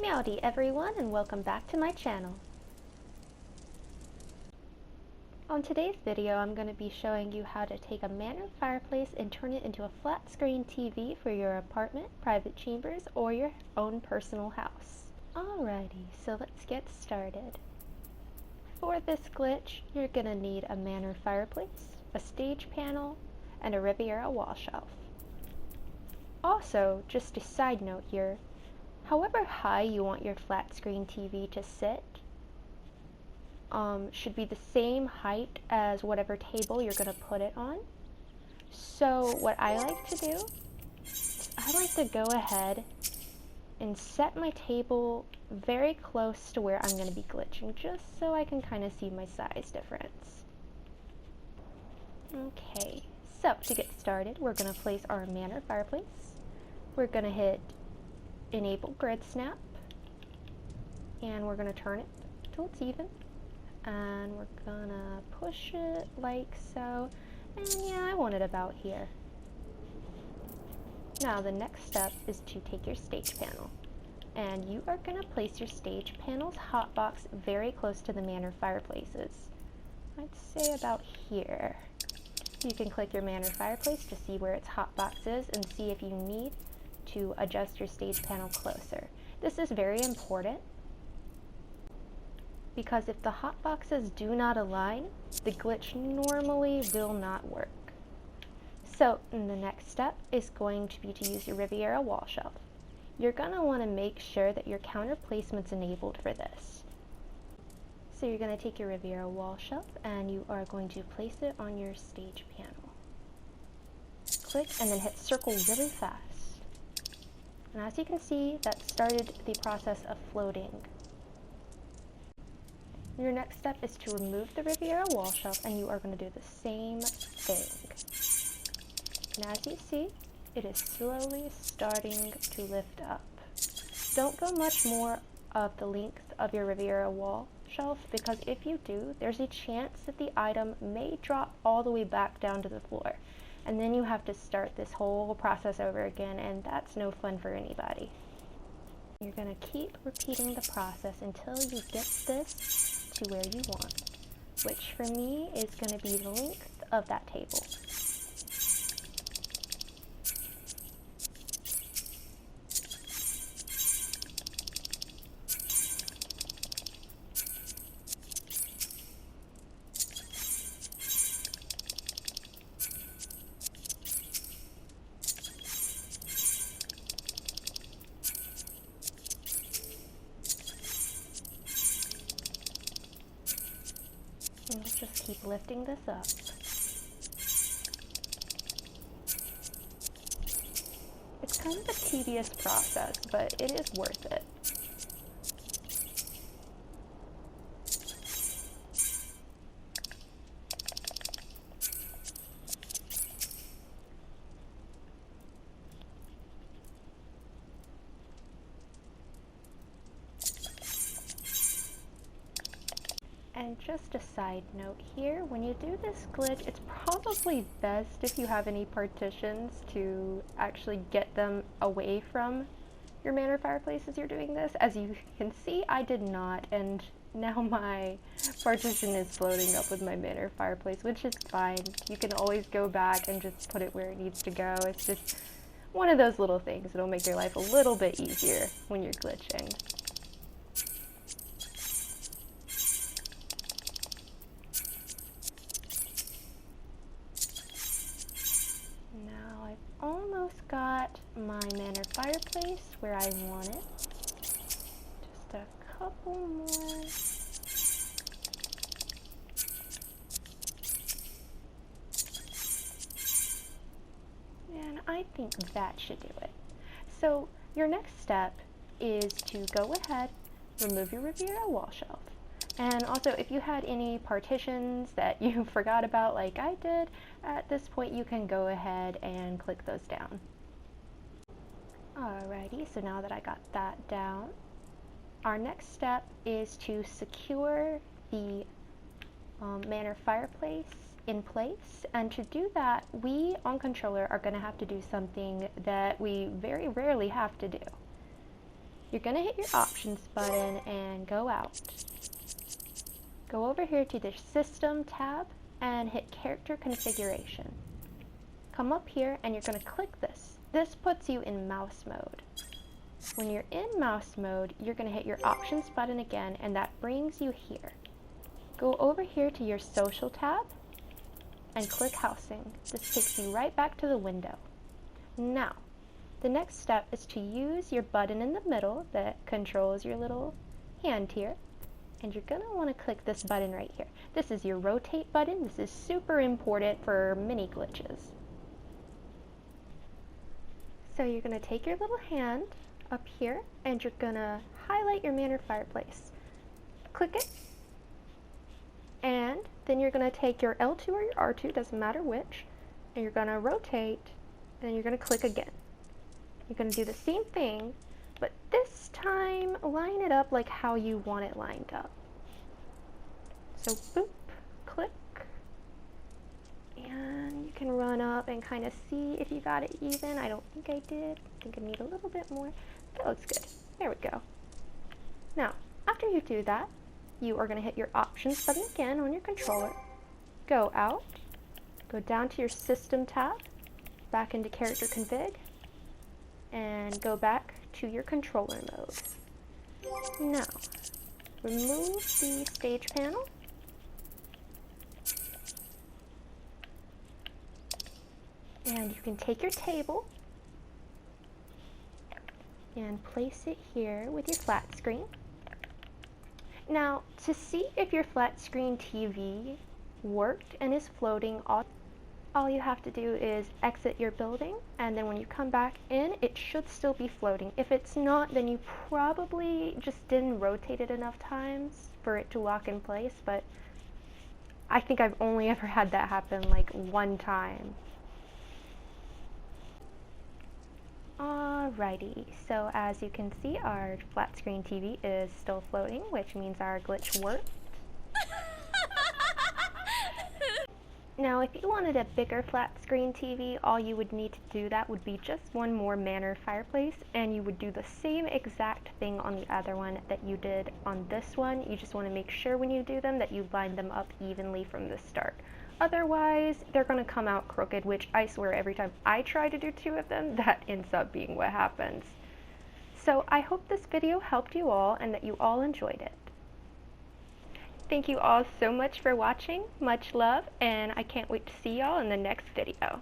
Howdy everyone, and welcome back to my channel. On today's video I'm going to be showing you how to take a manor fireplace and turn it into a flat screen TV for your apartment, private chambers, or your own personal house. Alrighty, so let's get started. For this glitch, you're going to need a manor fireplace, a stage panel, and a Riviera wall shelf. Also, just a side note here, however high you want your flat screen TV to sit should be the same height as whatever table you're going to put it on. So what I like to do, I like to go ahead and set my table very close to where I'm going to be glitching, just so I can kind of see my size difference. Okay, so to get started, we're going to place our manor fireplace. We're going to hit Enable Grid Snap, and we're going to turn it till it's even, and we're going to push it like so, and yeah, I want it about here. Now the next step is to take your stage panel, and you are going to place your stage panel's hotbox very close to the manor fireplaces. I'd say about here. You can click your manor fireplace to see where its hotbox is and see if you need to adjust your stage panel closer. This is very important because if the hotboxes do not align, the glitch normally will not work. So the next step is going to be to use your Riviera wall shelf. You're going to want to make sure that your counter placement's enabled for this. So you're going to take your Riviera wall shelf and you are going to place it on your stage panel. Click and then hit circle really fast. And as you can see, that started the process of floating. Your next step is to remove the Riviera wall shelf, and you are going to do the same thing. And as you see, it is slowly starting to lift up. Don't go much more of the length of your Riviera wall shelf, because if you do, there's a chance that the item may drop all the way back down to the floor. And then you have to start this whole process over again, and that's no fun for anybody. You're going to keep repeating the process until you get this to where you want, which for me is going to be the length of that table. And let's just keep lifting this up. It's kind of a tedious process, but it is worth it. And just a side note here, when you do this glitch, it's probably best if you have any partitions to actually get them away from your manor fireplace as you're doing this. As you can see, I did not, and now my partition is floating up with my manor fireplace, which is fine. You can always go back and just put it where it needs to go. It's just one of those little things that'll make your life a little bit easier when you're glitching. Almost got my manor fireplace where I want it. Just a couple more. And I think that should do it. So your next step is to go ahead, remove your Riviera wall shelf. And also, if you had any partitions that you forgot about like I did, at this point you can go ahead and click those down. Alrighty, so now that I got that down, our next step is to secure the manor fireplace in place. And to do that, we on controller are going to have to do something that we very rarely have to do. you're going to hit your options button and go out. Go over here to the System tab and hit Character Configuration. Come up here and you're going to click this. This puts you in mouse mode. When you're in mouse mode, you're going to hit your options button again, and that brings you here. Go over here to your Social tab and click Housing. This takes you right back to the window. Now, the next step is to use your button in the middle that controls your little hand here, and you're going to want to click this button right here. This is your rotate button. This is super important for mini glitches. So you're going to take your little hand up here and you're going to highlight your Manor fireplace. Click it, and then you're going to take your L2 or your R2, doesn't matter which, and you're going to rotate, and then you're going to click again. You're going to do the same thing, but this time line it up like how you want it lined up. So boop, click, and you can run up and kind of see if you got it even. I don't think I did. I think I need a little bit more. That looks good. There we go. Now, after you do that, you are going to hit your options button again on your controller. Go out, go down to your System tab, back into Character Config, and go back to your controller mode. Now, remove the stage panel. And you can take your table and place it here with your flat screen. Now, to see if your flat screen TV worked and is floating, all you have to do is exit your building, and then when you come back in, it should still be floating. If it's not, then you probably just didn't rotate it enough times for it to lock in place, but I think I've only ever had that happen like one time. Alrighty, so as you can see, our flat screen TV is still floating, which means our glitch worked. Now, if you wanted a bigger flat screen TV, all you would need to do that would be just one more Manor fireplace, and you would do the same exact thing on the other one that you did on this one. You just want to make sure when you do them that you line them up evenly from the start. Otherwise, they're going to come out crooked, which I swear every time I try to do two of them, that ends up being what happens. So I hope this video helped you all and that you all enjoyed it. Thank you all so much for watching. Much love, and I can't wait to see y'all in the next video.